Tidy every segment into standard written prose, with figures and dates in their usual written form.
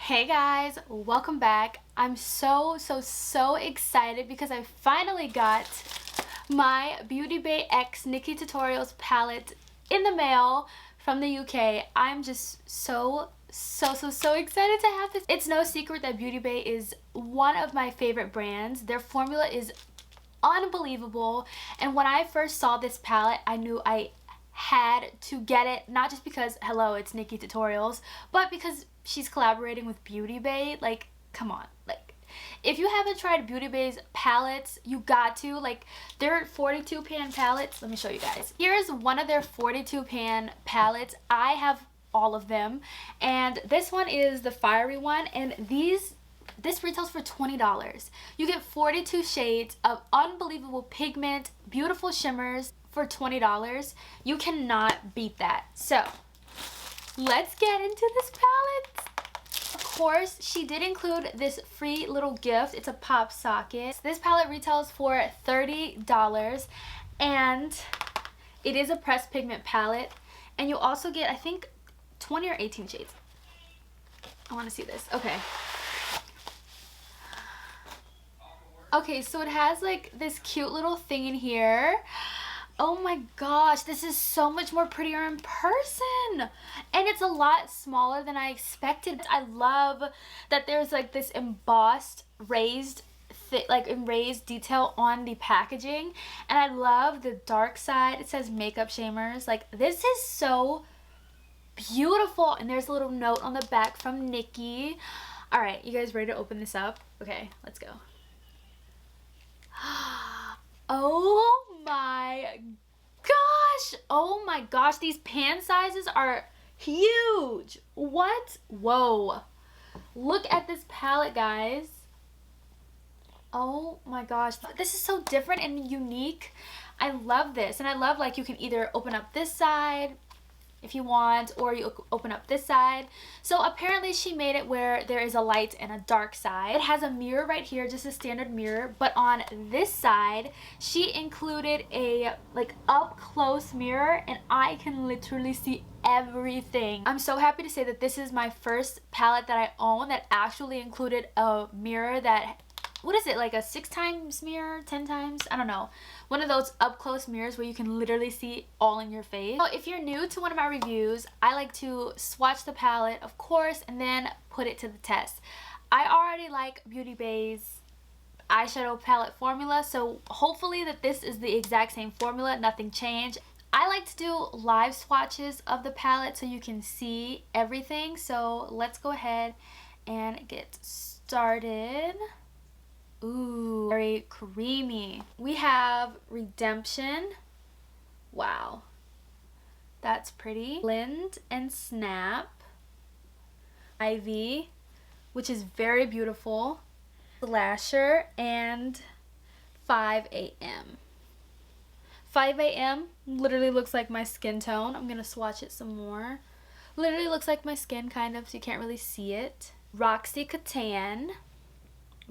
Hey guys, welcome back. I'm so excited because I finally got my BeautyBay X Nikkie Tutorials palette in the mail from the UK. I'm just so excited to have this. It's no secret that BeautyBay is one of my favorite brands. Their formula is unbelievable, and when I first saw this palette, I knew I had to get it, not just because hello, it's Nikkie Tutorials, but because she's collaborating with BeautyBay. Like, come on, like, if you haven't tried BeautyBay's palettes, you got to. Like, their 42 pan palettes, let me show you guys. Here's one of their 42 pan palettes. I have all of them, and this one is the fiery one, and this retails for $20. You get 42 shades of unbelievable pigment, beautiful shimmers for $20. You cannot beat that. So let's get into this palette. Of course, she did include this free little gift. It's a pop socket. This palette retails for $30, and it is a pressed pigment palette, and you also get, I think, 20 or 18 shades. I want to see this. Okay, so it has like this cute little thing in here. Oh my gosh, this is so much more prettier in person, and it's a lot smaller than I expected. I love that there's like this embossed raised detail on the packaging, and I love the dark side. It says makeup shamers. Like, this is so beautiful, and there's a little note on the back from Nikkie. All right, you guys ready to open this up? Okay, let's go. Oh my gosh, oh my gosh, these pan sizes are huge. What? Whoa, look at this palette, guys. Oh my gosh, this is so different and unique. I love this, and I love, like, you can either open up this side if you want, or you open up this side. So apparently she made it where there is a light and a dark side. It has a mirror right here, just a standard mirror, but on this side she included a like up close mirror, and I can literally see everything. I'm so happy to say that this is my first palette that I own that actually included a mirror that, what is it, like a 6 times mirror, 10 times, I don't know, one of those up close mirrors where you can literally see all in your face. So if you're new to one of my reviews, I like to swatch the palette, of course, and then put it to the test. I already like BeautyBay's eyeshadow palette formula, so hopefully that this is the exact same formula, nothing changed. I like to do live swatches of the palette so you can see everything, so let's go ahead and get started. Ooh, very creamy. We have Redemption. Wow, that's pretty. Blend and Snap. Ivy, which is very beautiful. Slasher and 5 a.m. 5 a.m. literally looks like my skin tone. I'm gonna swatch it some more. Literally looks like my skin, kind of, so you can't really see it. Roxy Catan.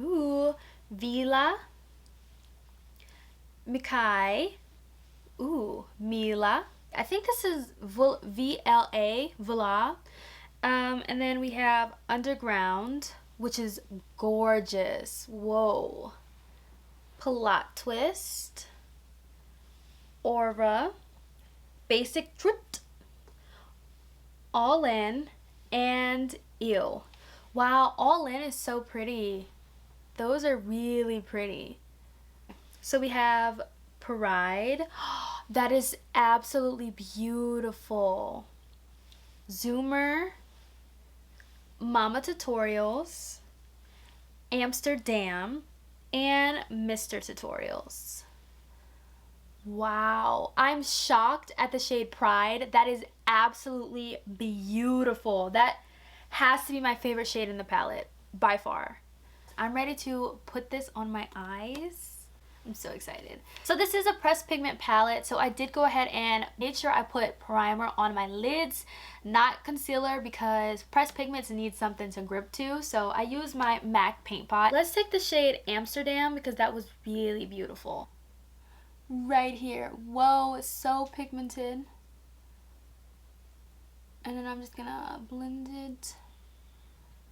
Ooh. Vila, Mikai, ooh, Mila. I think this is VLA, Vila. And then we have Underground, which is gorgeous. Whoa. Plot Twist, Aura, Basic Truth, All In, and Ew. Wow, All In is so pretty. Those are really pretty. So we have Pride. That is absolutely beautiful. Zoomer, Mama Tutorials, Amsterdam, and Mr. Tutorials. Wow, I'm shocked at the shade Pride. That is absolutely beautiful. That has to be my favorite shade in the palette by far. I'm ready to put this on my eyes. I'm so excited. So this is a pressed pigment palette, so I did go ahead and made sure I put primer on my lids, not concealer, because pressed pigments need something to grip to, so I use my MAC paint pot. Let's take the shade Amsterdam because that was really beautiful. Right here. Whoa, it's so pigmented. And then I'm just gonna blend it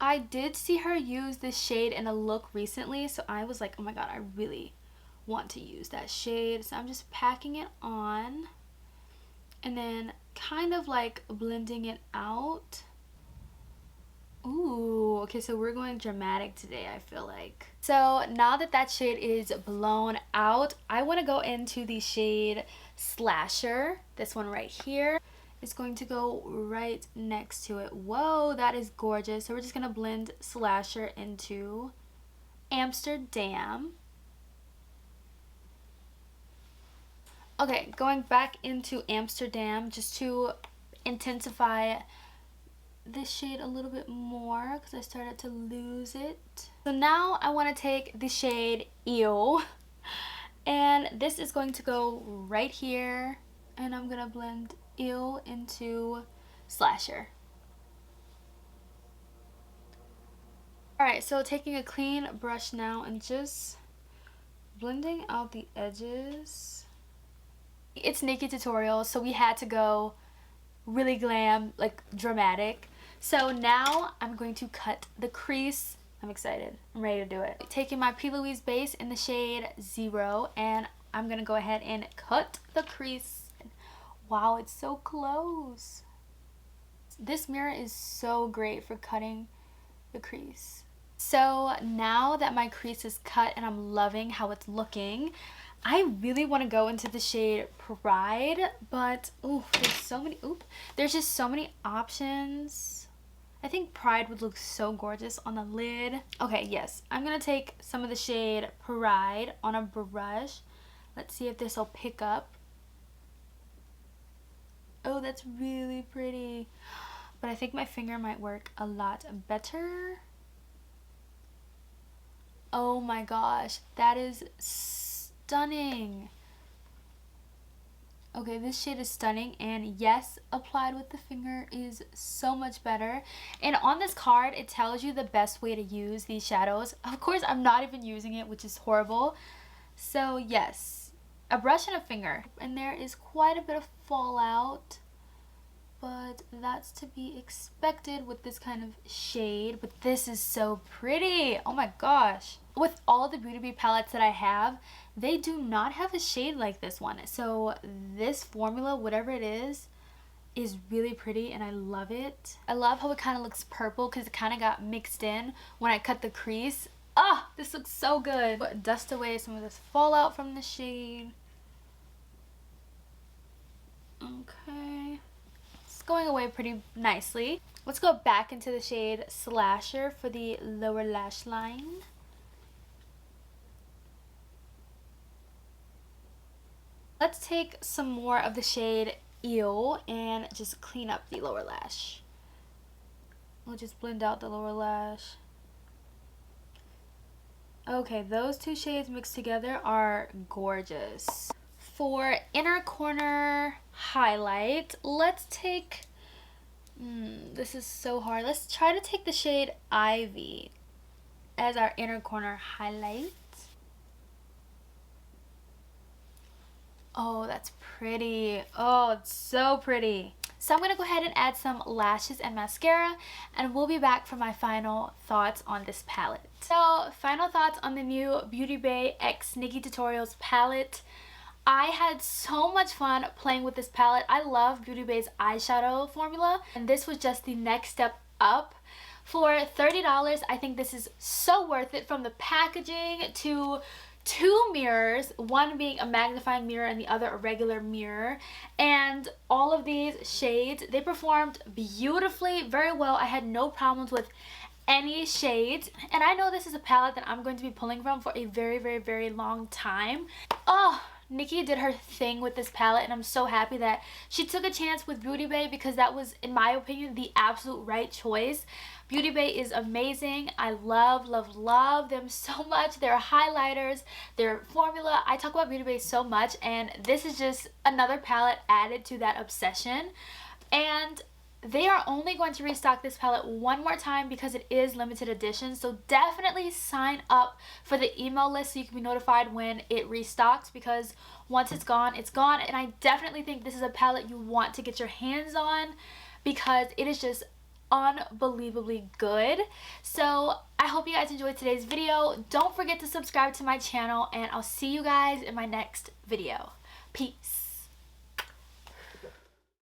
I did see her use this shade in a look recently, so I was like, oh my god, I really want to use that shade. So I'm just packing it on and then kind of like blending it out. Ooh, okay, so we're going dramatic today, I feel like. So now that that shade is blown out, I want to go into the shade Slasher. This one right here is going to go right next to it. Whoa, that is gorgeous. So we're just going to blend Slasher into Amsterdam. Okay, going back into Amsterdam just to intensify this shade a little bit more because I started to lose it. So now I want to take the shade Ew, and this is going to go right here, and I'm gonna blend Ew into Slasher. Alright, so taking a clean brush now and just blending out the edges. It's Nikkie Tutorials, so we had to go really glam, like dramatic. So now I'm going to cut the crease. I'm excited. I'm ready to do it. Taking my P. Louise base in the shade 0, and I'm going to go ahead and cut the crease. Wow, it's so close. This mirror is so great for cutting the crease. So now that my crease is cut and I'm loving how it's looking, I really want to go into the shade Pride, but there's just so many options. I think Pride would look so gorgeous on the lid. Okay, yes, I'm gonna take some of the shade Pride on a brush. Let's see if this will pick up. Oh, that's really pretty, but I think my finger might work a lot better. Oh my gosh, that is stunning. Okay, this shade is stunning, and yes, applied with the finger is so much better. And on this card, it tells you the best way to use these shadows. Of course, I'm not even using it, which is horrible. So yes, a brush and a finger. And there is quite a bit of fallout, but that's to be expected with this kind of shade. But this is so pretty. Oh my gosh. With all the BeautyBay palettes that I have, they do not have a shade like this one. So this formula, whatever it is really pretty, and I love it. I love how it kind of looks purple because it kind of got mixed in when I cut the crease. Ah, this looks so good. Dust away some of this fallout from the shade. Okay. It's going away pretty nicely. Let's go back into the shade Slasher for the lower lash line. Let's take some more of the shade Ew and just clean up the lower lash. We'll just blend out the lower lash. Okay, those two shades mixed together are gorgeous. For inner corner highlight, let's take, this is so hard. Let's try to take the shade Ivy as our inner corner highlight. Oh, that's pretty. Oh, it's so pretty. So I'm going to go ahead and add some lashes and mascara, and we'll be back for my final thoughts on this palette. So, final thoughts on the new BeautyBay x Nikkie Tutorials palette. I had so much fun playing with this palette. I love BeautyBay's eyeshadow formula, and this was just the next step up. For $30, I think this is so worth it, from the packaging to two mirrors, one being a magnifying mirror and the other a regular mirror, and all of these shades, they performed beautifully, very well. I had no problems with any shades, and I know this is a palette that I'm going to be pulling from for a very, very, very long time. Oh, Nikkie did her thing with this palette, and I'm so happy that she took a chance with BeautyBay, because that was, in my opinion, the absolute right choice. BeautyBay is amazing. I love, love, love them so much. Their highlighters, their formula. I talk about BeautyBay so much, and this is just another palette added to that obsession. And they are only going to restock this palette one more time because it is limited edition. So definitely sign up for the email list so you can be notified when it restocks, because once it's gone, it's gone. And I definitely think this is a palette you want to get your hands on, because it is just unbelievably good. So I hope you guys enjoyed today's video. Don't forget to subscribe to my channel, and I'll see you guys in my next video. Peace.